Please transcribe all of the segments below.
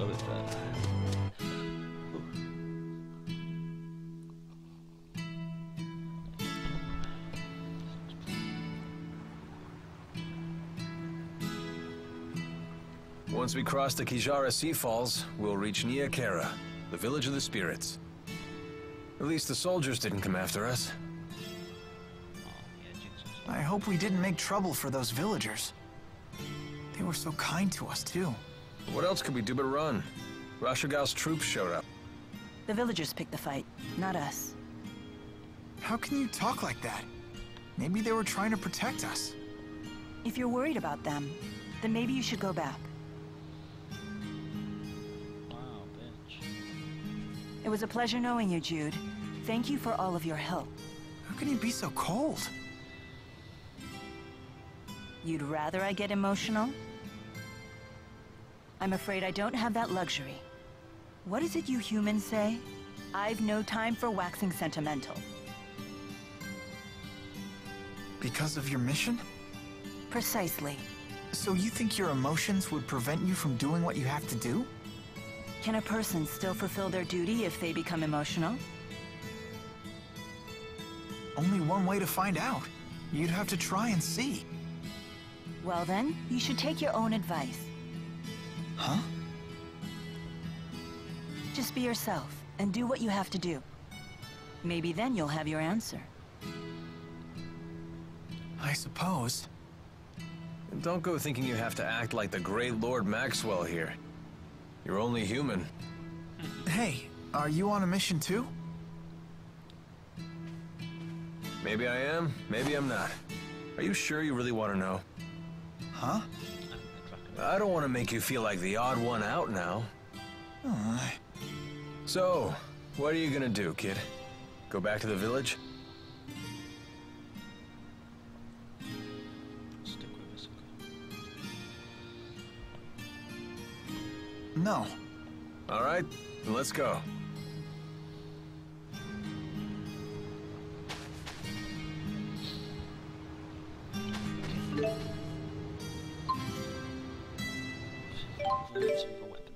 go with that. Once we cross the Kijara Sea Falls, we'll reach Nia Kara, the village of the spirits. At least the soldiers didn't come after us. I hope we didn't make trouble for those villagers. They were so kind to us, too. What else could we do but run? Rashigal's troops showed up. The villagers picked the fight, not us. How can you talk like that? Maybe they were trying to protect us. If you're worried about them, then maybe you should go back. Wow, bitch. It was a pleasure knowing you, Jude. Thank you for all of your help. How can you be so cold? You'd rather I get emotional? I'm afraid I don't have that luxury. What is it you humans say? I've no time for waxing sentimental. Because of your mission? Precisely. So you think your emotions would prevent you from doing what you have to do? Can a person still fulfill their duty if they become emotional? Only one way to find out. You'd have to try and see. Well then, you should take your own advice. Huh? Just be yourself, and do what you have to do. Maybe then you'll have your answer. I suppose. And don't go thinking you have to act like the great Lord Maxwell here. You're only human. Hey, are you on a mission too? Maybe I am, maybe I'm not. Are you sure you really want to know? Huh? I don't want to make you feel like the odd one out now. So, what are you gonna do, kid? Go back to the village? Stick with us. No. All right, then let's go. Looking for weapons.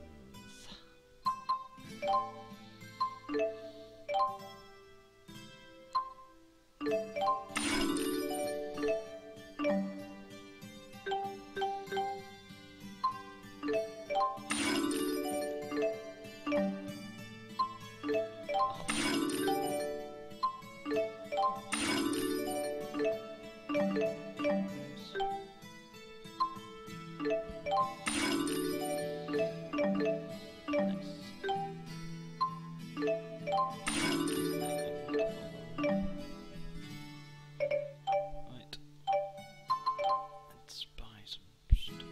Right. Let's buy some stuff.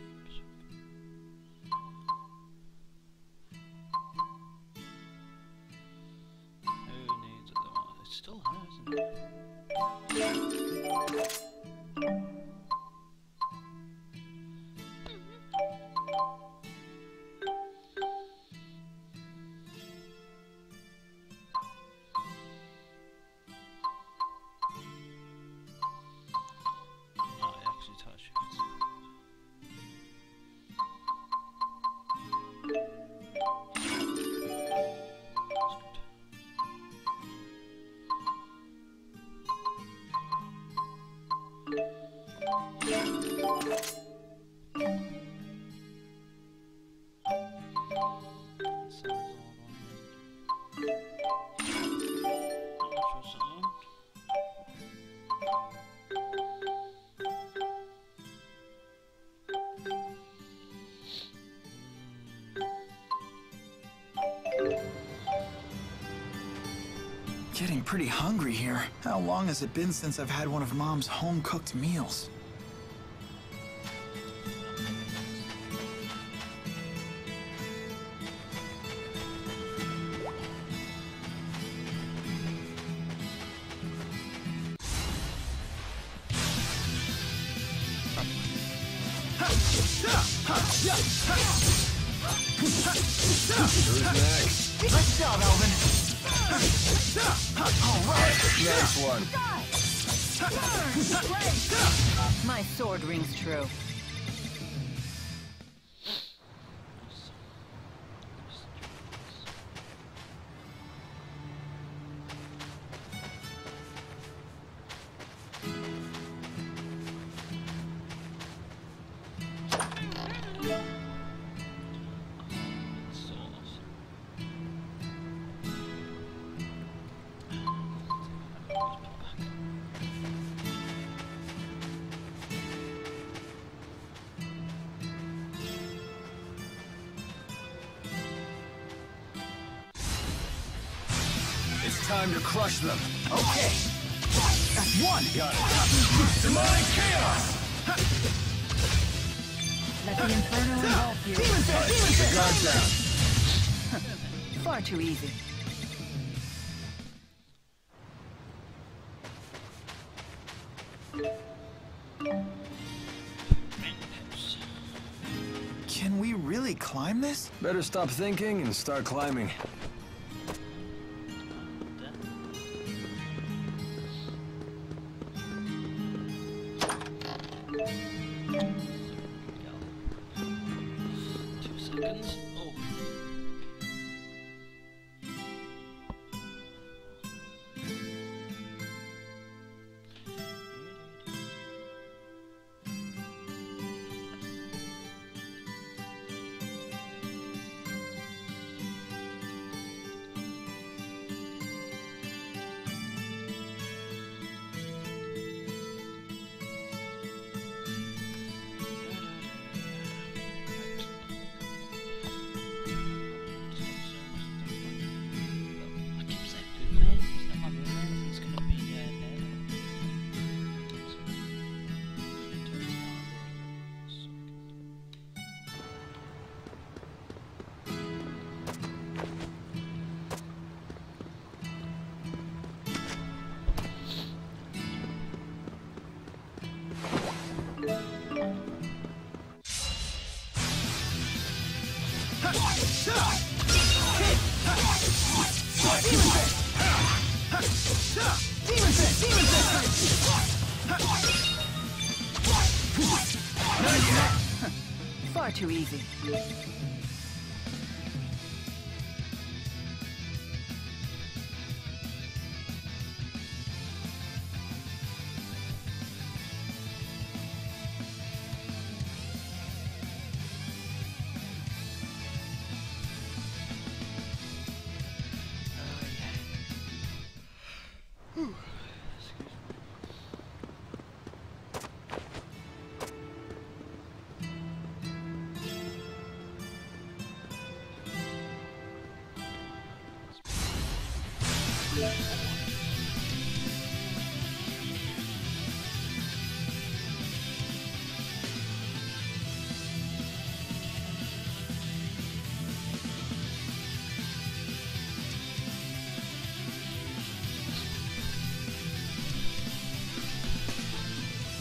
Who needs it? Oh, it still has, isn't it? Oh, it actually touches. That's good. Sounds all right. How much was it on? Getting pretty hungry here. How long has it been since I've had one of Mom's home-cooked meals? Who's next? Nice job, Alvin. All right. Nice one. My sword rings true. time to crush them. Okay. That's one. Got it. Demonic chaos! Let the Inferno engulf you. Demon Fist! Demon Fist! The guard's down. Far too easy. Can we really climb this? Better stop thinking and start climbing. Seconds. Oh. Far too easy.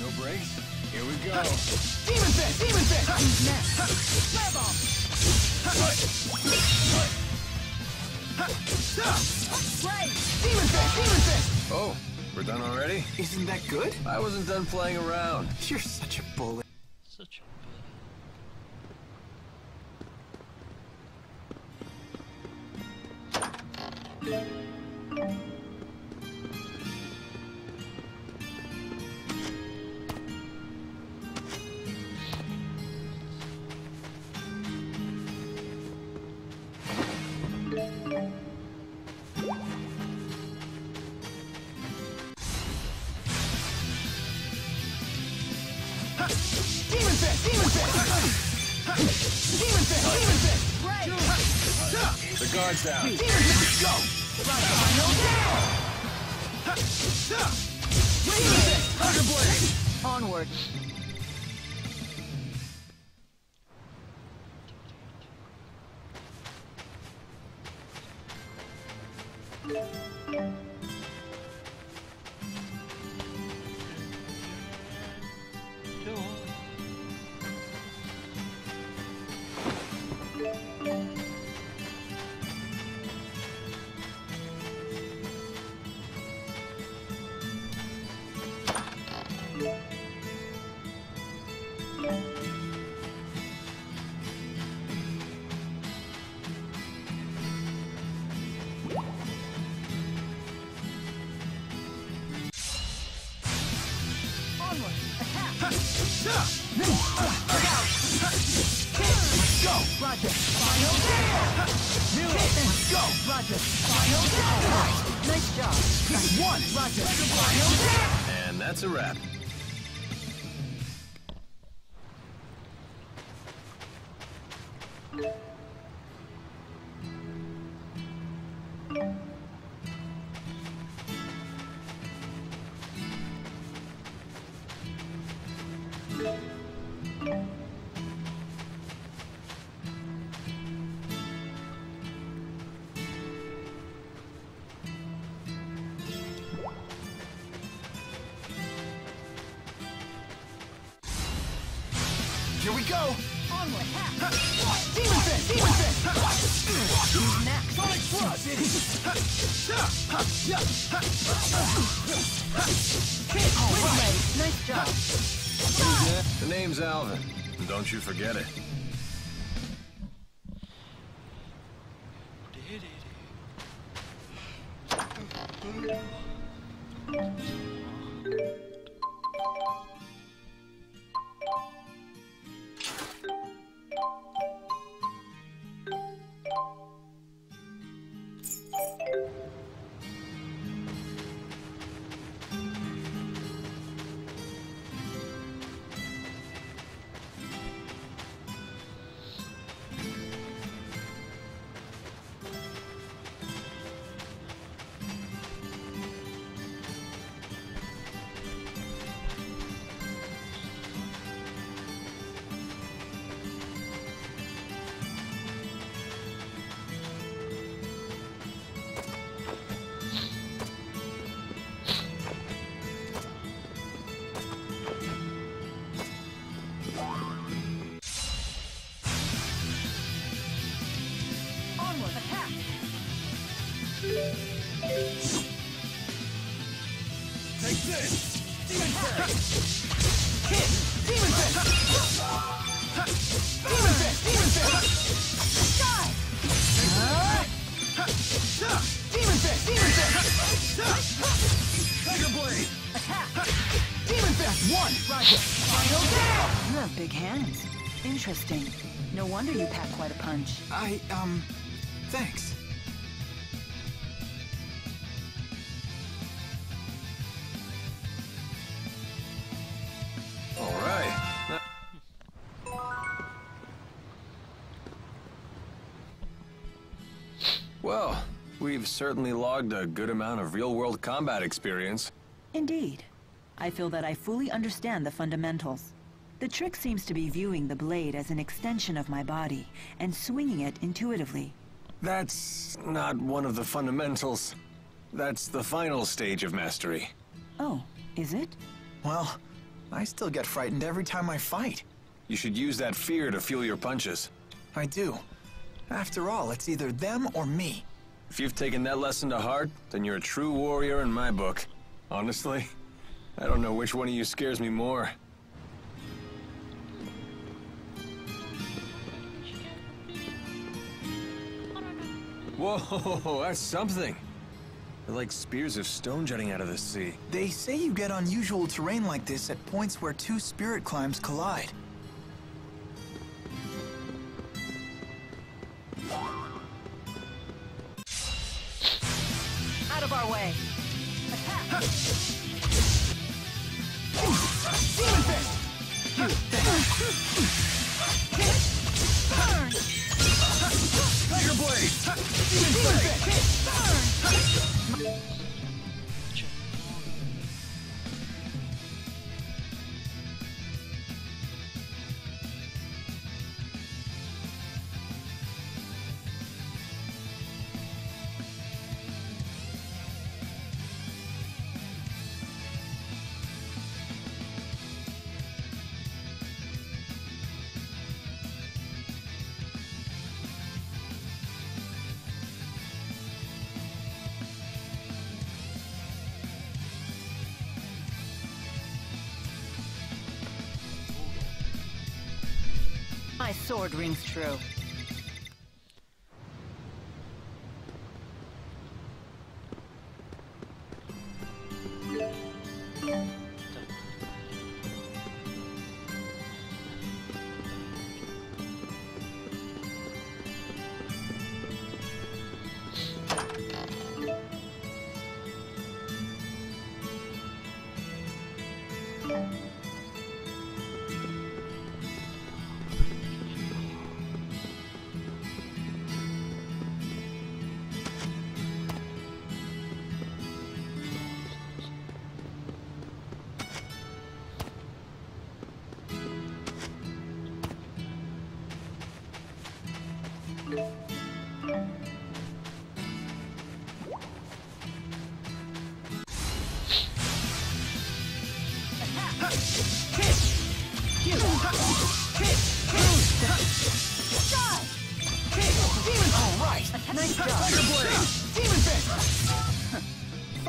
No breaks? Here we go. Demon Fist! Demon Fist! Who's next? Flare Bomb! Demon Fist! Demon Fist! Oh, we're done already? Isn't that good? I wasn't done playing around. You're such a bully. Such a Demon Fist! Demon Fist! Demon Fist! Demon Fist! Right! The guard's down. Demon Fist! Go! Final down! Demon Fist! Thunder Blade! Onward. Roger. Final down! Let's go! Roger. Final down! Nice job. That's one! Roger. Final down! And that's a wrap. Here we go! Onward! Demon Fist! Demon Fist! Next! Sonic Thrust! Alright, nice job. The name's Alvin. Don't you forget it. Onward, attack! Take this! Demon Fist! Hit! Demon Fist! Demon Fist! Demon Fist! Die! Demon Fist! Demon Fist! Tiger Blade! Attack! Demon Fist! One! Roger. Final down! You have big hands. Interesting. No wonder you pack quite a punch. Thanks. All right. Well, we've certainly logged a good amount of real-world combat experience. Indeed. I feel that I fully understand the fundamentals. The trick seems to be viewing the blade as an extension of my body and swinging it intuitively. That's not one of the fundamentals. That's the final stage of mastery. Oh, is it? Well, I still get frightened every time I fight. You should use that fear to fuel your punches. I do. After all, it's either them or me. If you've taken that lesson to heart, then you're a true warrior in my book. Honestly, I don't know which one of you scares me more. Whoa, that's something. They're like spears of stone jutting out of the sea. They say you get unusual terrain like this at points where two spirit climbs collide. Out of our way! Attack! Demon Fist! Burn! Tiger Blade! Demon Fist! Burn! My sword rings true.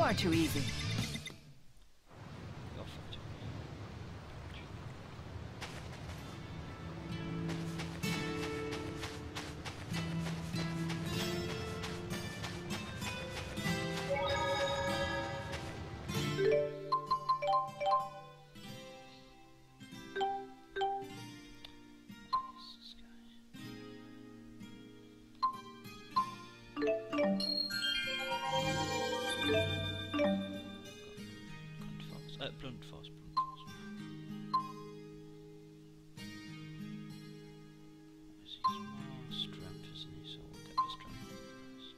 far too easy. You're far too Bluntfoss. He's more strength, isn't he? So we'll get his strength first.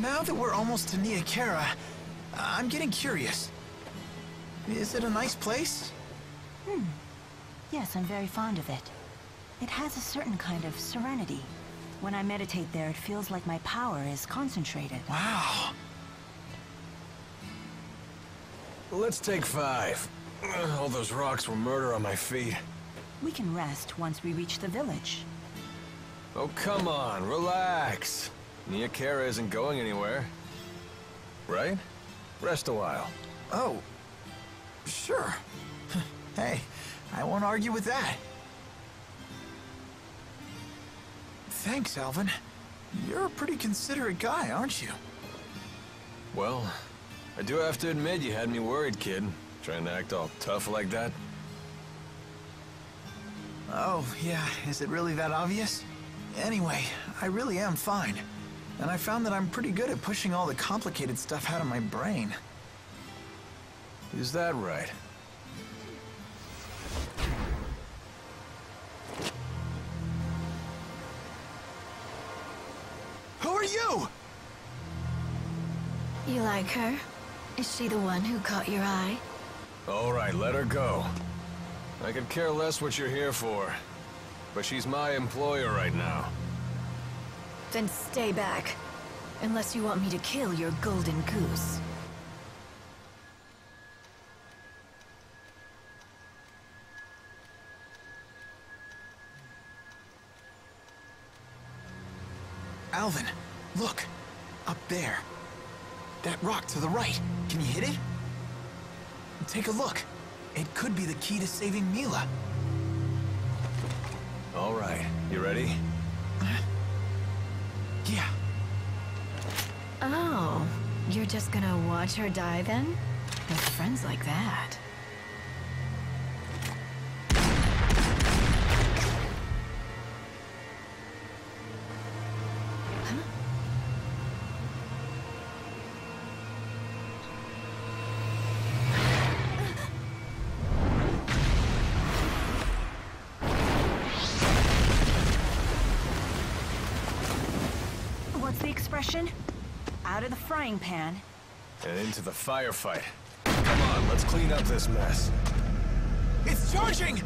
Now that we're almost to Nia Khera, I'm getting curious. Is it a nice place? Yes, I'm very fond of it. It has a certain kind of serenity. When I meditate there, it feels like my power is concentrated. Wow. Let's take 5. All those rocks were murder on my feet. We can rest once we reach the village. Oh, come on, relax. Nia Khera isn't going anywhere. Right? Rest a while. Oh, sure. Hey, I won't argue with that. Thanks, Alvin. You're a pretty considerate guy, aren't you? Well, I do have to admit you had me worried, kid. Trying to act all tough like that. Oh, yeah, is it really that obvious? Anyway, I really am fine. And I found that I'm pretty good at pushing all the complicated stuff out of my brain. Is that right? Who are you? You like her? Is she the one who caught your eye? All right, let her go. I could care less what you're here for. But she's my employer right now. Then stay back. Unless you want me to kill your golden goose. Alvin, look. Up there. That rock to the right. Can you hit it? Take a look. It could be the key to saving Mila. All right, you ready? Yeah. Oh, you're just gonna watch her die then? With friends like that. What's the expression? Out of the frying pan. And into the firefight. Come on, let's clean up this mess. It's charging!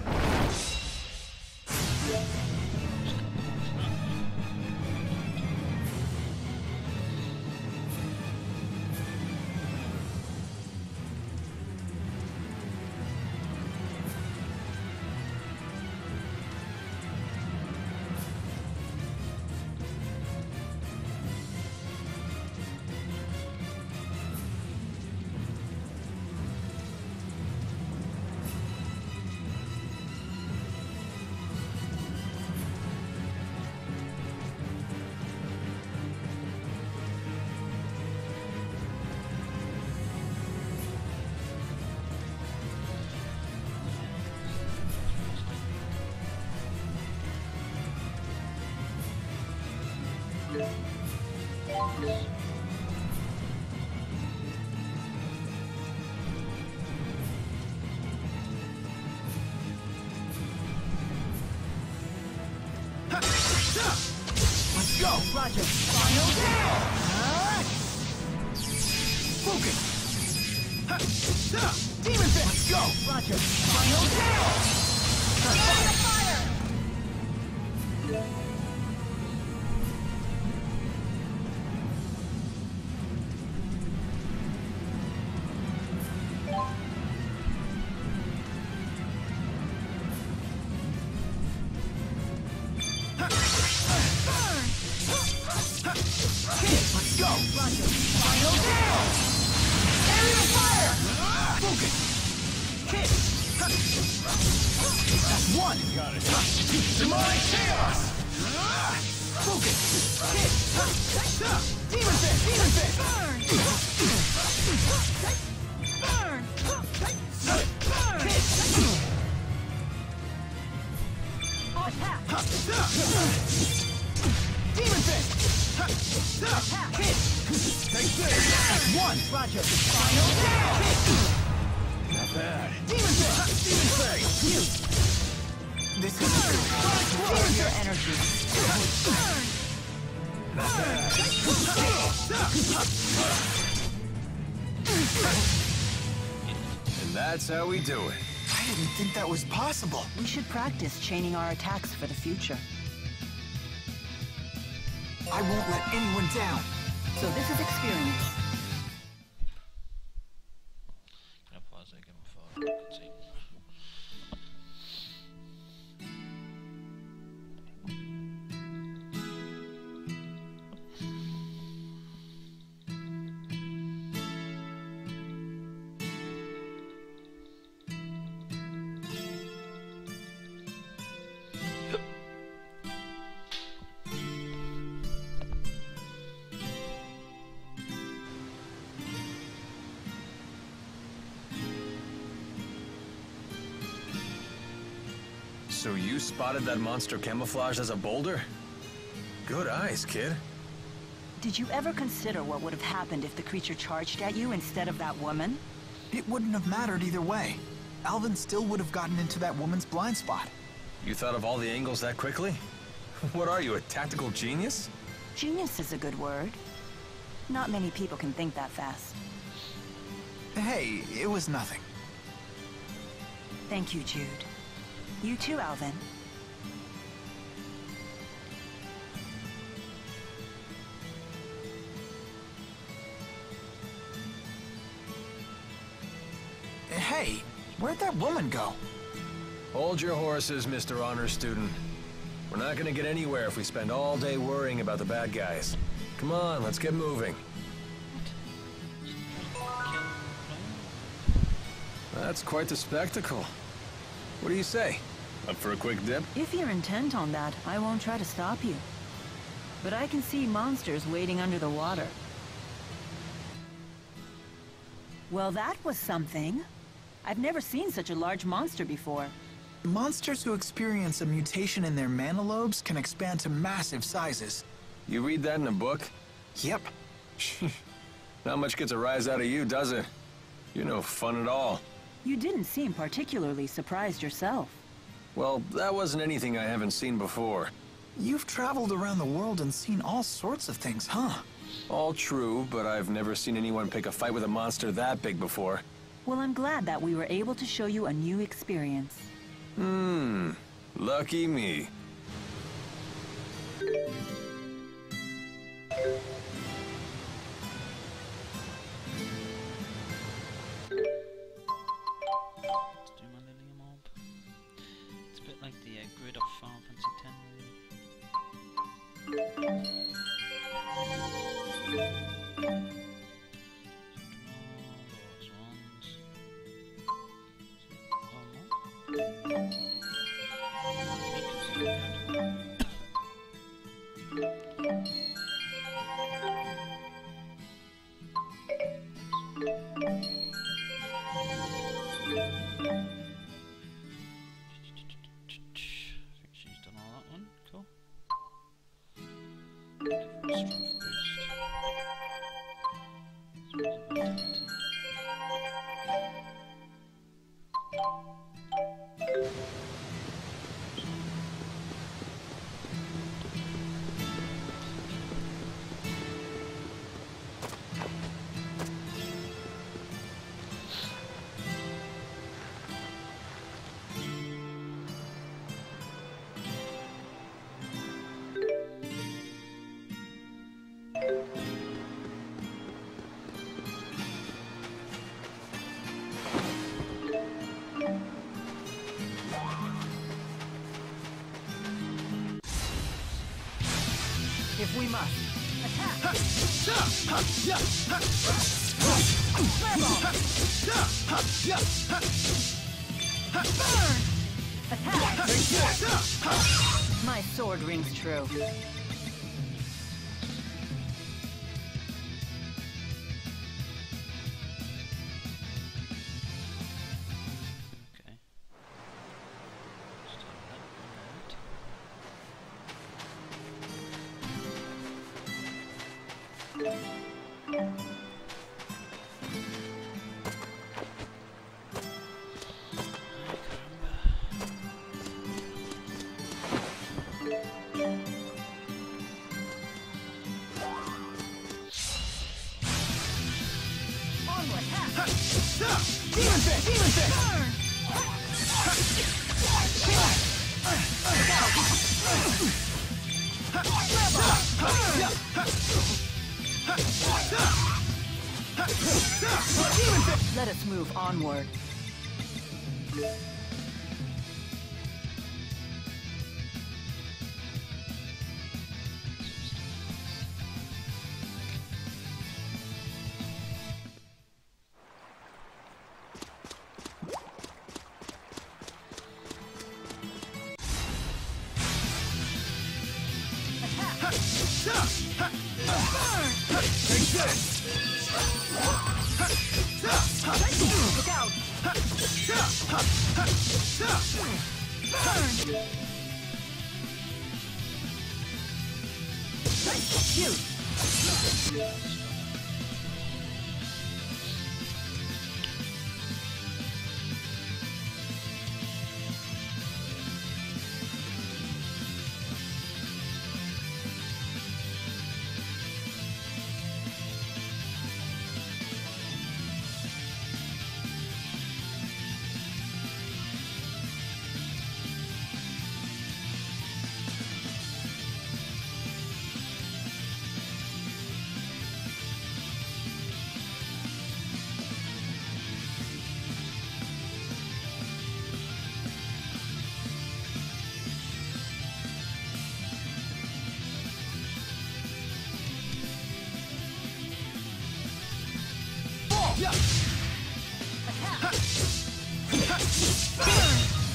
Let's go! Roger. Final down! Focus! Ha! Ha! Demon Fist! Let's go! Roger. Final tail! Fire! Let's go! Roger. Final tail! Aerial fire! Focus! Hit! That's one! Got it. Demonic chaos! Focus! Hit! Demon Fist! Demon Fist! Burn! Burn! Hit! Attack! Demon Fist! Hit! Take this! That's one! Roger. Final tail! Hit! Not bad. Demon Fist! Demon Fist! This is good. Feel your energy. Not bad. And that's how we do it. I didn't think that was possible. We should practice chaining our attacks for the future. I won't let anyone down. So this is experience. Can I pause it again before I can see? So you spotted that monster camouflaged as a boulder? Good eyes, kid. Did you ever consider what would have happened if the creature charged at you instead of that woman? It wouldn't have mattered either way. Alvin still would have gotten into that woman's blind spot. You thought of all the angles that quickly? What are you, a tactical genius? Genius is a good word. Not many people can think that fast. Hey, it was nothing. Thank you, Jude. You too, Alvin. Hey, where'd that woman go? Hold your horses, Mr. Honor Student. We're not gonna get anywhere if we spend all day worrying about the bad guys. Come on, let's get moving. That's quite the spectacle. What do you say? Up for a quick dip? If you're intent on that, I won't try to stop you. But I can see monsters waiting under the water. Well, that was something. I've never seen such a large monster before. Monsters who experience a mutation in their manalobes can expand to massive sizes. You read that in a book? Yep. Not much gets a rise out of you, does it? You're no fun at all. You didn't seem particularly surprised yourself. Well, that wasn't anything I haven't seen before. You've traveled around the world and seen all sorts of things, huh? All true, but I've never seen anyone pick a fight with a monster that big before. Well, I'm glad that we were able to show you a new experience. Lucky me. Let's do my Lily mob. It's a bit like the grid of Final Fantasy X. She's done all that one. Cool. Strength boost. We must. Attack! Burn! Attack! My sword rings true. Okay. Let's take that one out. Demon Fist! Demon Fist! Let us move onward. Look out!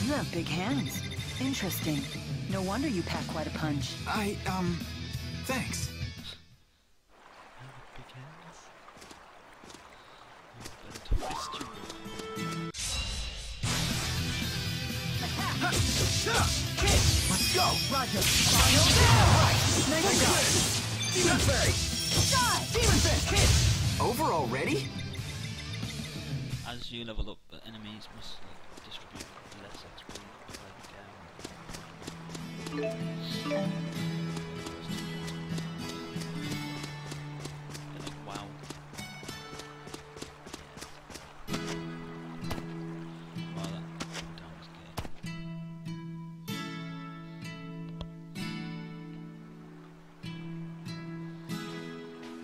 You have big hands. Interesting. No wonder you pack quite a punch. Thanks. Big hands. Better to fist you. Let's go! Roger. Nice shot! Demon Fairy! Demon Fist! Hit! Over already? As you level up, the enemies must distribute less XP like wow. Wow, that down was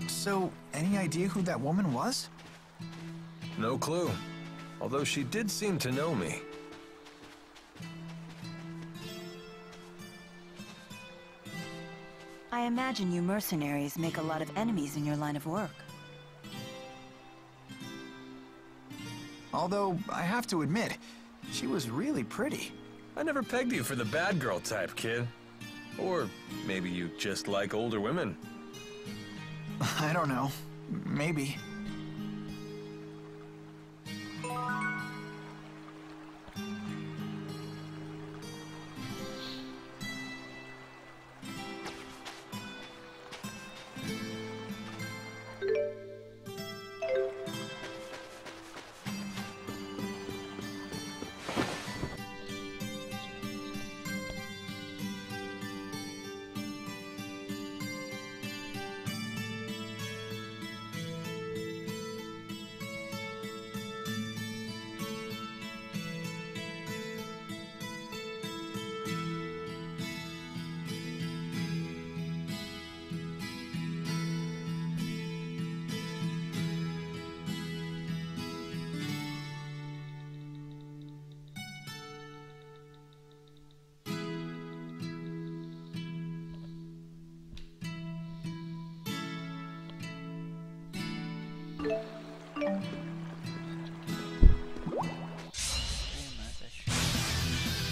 good. So, any idea who that woman was? No clue. Although she did seem to know me. I imagine you mercenaries make a lot of enemies in your line of work. Although, I have to admit, she was really pretty. I never pegged you for the bad girl type, kid. Or maybe you just like older women. I don't know. Maybe.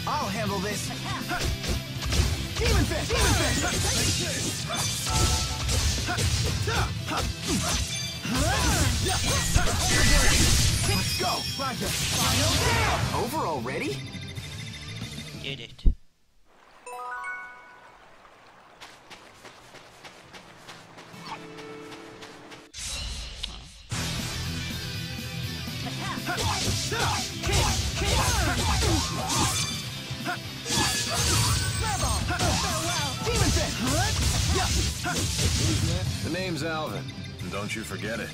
I'll handle this. Demon fish! Demon fish! Let's go! Roger. Over already? Get it. The name's Alvin, and don't you forget it.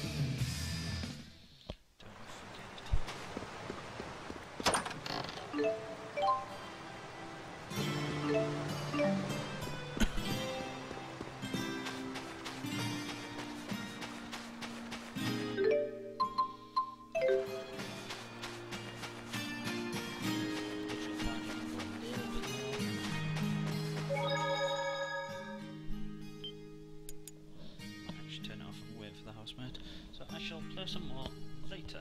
Turn it off and wait for the housemate. So I shall play some more later.